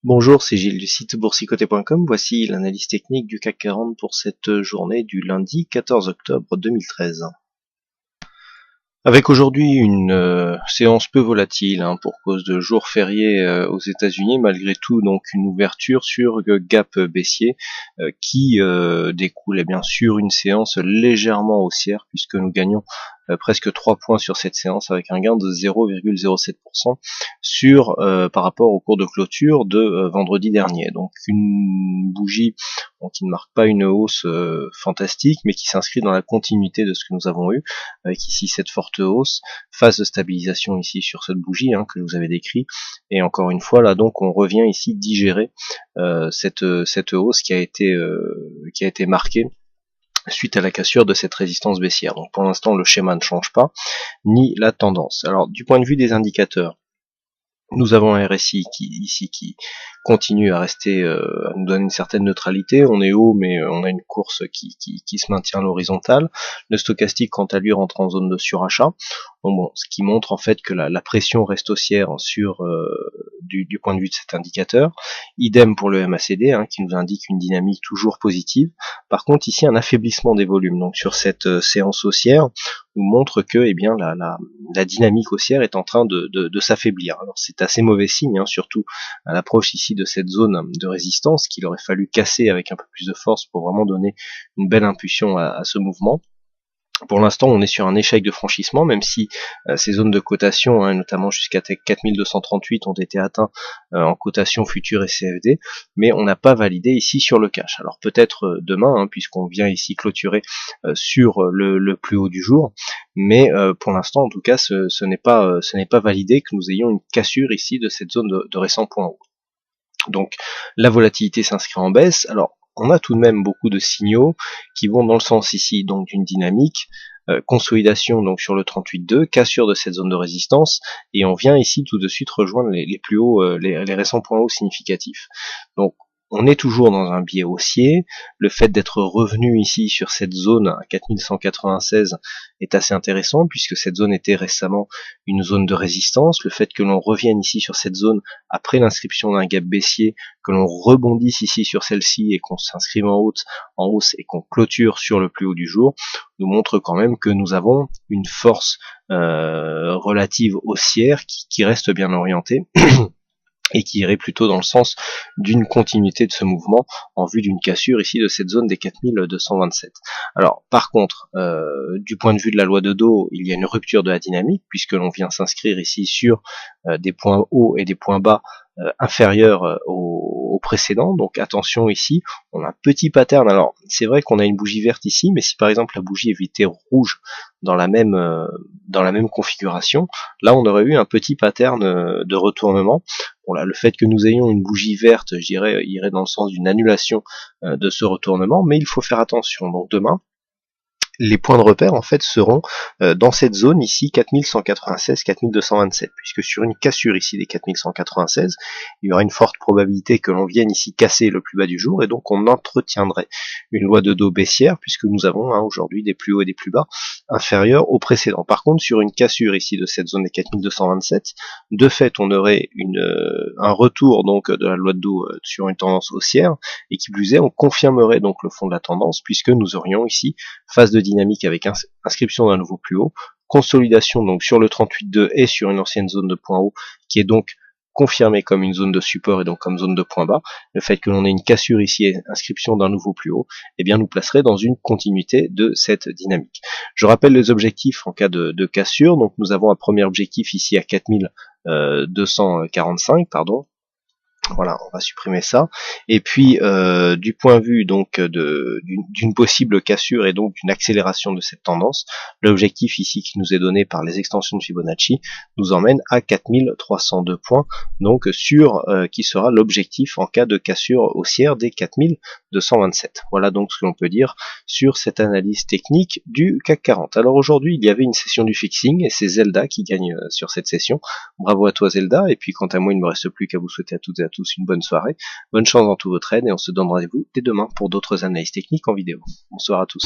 Bonjour, c'est Gilles du site boursicoté.com. Voici l'analyse technique du CAC 40 pour cette journée du lundi 14 octobre 2013. Avec aujourd'hui une séance peu volatile pour cause de jours fériés aux États-Unis, malgré tout donc une ouverture sur gap baissier qui découle bien sûr une séance légèrement haussière puisque nous gagnons presque 3 points sur cette séance avec un gain de 0,07% sur par rapport au cours de clôture de vendredi dernier. Donc une bougie qui ne marque pas une hausse fantastique mais qui s'inscrit dans la continuité de ce que nous avons eu avec ici cette forte hausse, phase de stabilisation ici sur cette bougie que je vous avais décrit, et encore une fois là donc on revient ici digérer cette hausse qui a été marquée suite à la cassure de cette résistance baissière. Donc pour l'instant le schéma ne change pas, ni la tendance. Alors du point de vue des indicateurs, nous avons un RSI qui continue à rester, à nous donner une certaine neutralité. On est haut, mais on a une course qui se maintient à l'horizontale. Le stochastique, quant à lui, rentre en zone de surachat. Donc bon, ce qui montre en fait que la pression reste haussière sur du point de vue de cet indicateur. Idem pour le MACD, qui nous indique une dynamique toujours positive. Par contre, ici, un affaiblissement des volumes. Donc sur cette séance haussière, nous montre que la dynamique haussière est en train de s'affaiblir. Alors c'est assez mauvais signe, surtout à l'approche ici de cette zone de résistance qu'il aurait fallu casser avec un peu plus de force pour vraiment donner une belle impulsion à ce mouvement. Pour l'instant, on est sur un échec de franchissement, même si ces zones de cotation, notamment jusqu'à 4238, ont été atteints en cotation future et CFD, mais on n'a pas validé ici sur le cash. Alors peut-être demain, puisqu'on vient ici clôturer sur le plus haut du jour, mais pour l'instant, en tout cas, ce n'est pas validé que nous ayons une cassure ici de cette zone de récent point haut. Donc la volatilité s'inscrit en baisse. Alors on a tout de même beaucoup de signaux qui vont dans le sens ici donc d'une dynamique, consolidation donc sur le 38.2, cassure de cette zone de résistance, et on vient ici tout de suite rejoindre les plus hauts, les récents points hauts significatifs. Donc on est toujours dans un biais haussier. Le fait d'être revenu ici sur cette zone à 4196 est assez intéressant puisque cette zone était récemment une zone de résistance. Le fait que l'on revienne ici sur cette zone après l'inscription d'un gap baissier, que l'on rebondisse ici sur celle-ci et qu'on s'inscrive en hausse et qu'on clôture sur le plus haut du jour, nous montre quand même que nous avons une force relative haussière qui reste bien orientée et qui irait plutôt dans le sens d'une continuité de ce mouvement en vue d'une cassure ici de cette zone des 4227. Alors par contre, du point de vue de la loi de Dow, il y a une rupture de la dynamique puisque l'on vient s'inscrire ici sur des points hauts et des points bas inférieurs au précédent. Donc attention ici, on a un petit pattern. Alors c'est vrai qu'on a une bougie verte ici, mais si par exemple la bougie était rouge dans la même configuration, là on aurait eu un petit pattern de retournement. Bon là, le fait que nous ayons une bougie verte, je dirais, irait dans le sens d'une annulation de ce retournement, mais il faut faire attention. Donc demain, les points de repère en fait seront dans cette zone ici 4196, 4227, puisque sur une cassure ici des 4196, il y aura une forte probabilité que l'on vienne ici casser le plus bas du jour, et donc on entretiendrait une loi de Dow baissière, puisque nous avons aujourd'hui des plus hauts et des plus bas inférieurs au précédent. Par contre, sur une cassure ici de cette zone des 4227, de fait on aurait un retour donc de la loi de Dow sur une tendance haussière, et qui plus est, on confirmerait donc le fond de la tendance, puisque nous aurions ici phase de dynamique avec inscription d'un nouveau plus haut, consolidation donc sur le 38.2 et sur une ancienne zone de point haut qui est donc confirmée comme une zone de support et donc comme zone de point bas. Le fait que l'on ait une cassure ici et inscription d'un nouveau plus haut, eh bien nous placerait dans une continuité de cette dynamique. Je rappelle les objectifs en cas de cassure. Donc nous avons un premier objectif ici à 4245, pardon. Voilà, on va supprimer ça. Et puis du point de vue donc d'une possible cassure et donc d'une accélération de cette tendance, l'objectif ici qui nous est donné par les extensions de Fibonacci nous emmène à 4302 points, donc sur qui sera l'objectif en cas de cassure haussière des 4227. Voilà donc ce que l'on peut dire sur cette analyse technique du CAC 40. Alors aujourd'hui il y avait une session du fixing et c'est Zelda qui gagne sur cette session. Bravo à toi Zelda, et puis quant à moi il ne me reste plus qu'à vous souhaiter à toutes et à tous une bonne soirée, bonne chance dans tous vos trades, et on se donne rendez-vous dès demain pour d'autres analyses techniques en vidéo. Bonsoir à tous.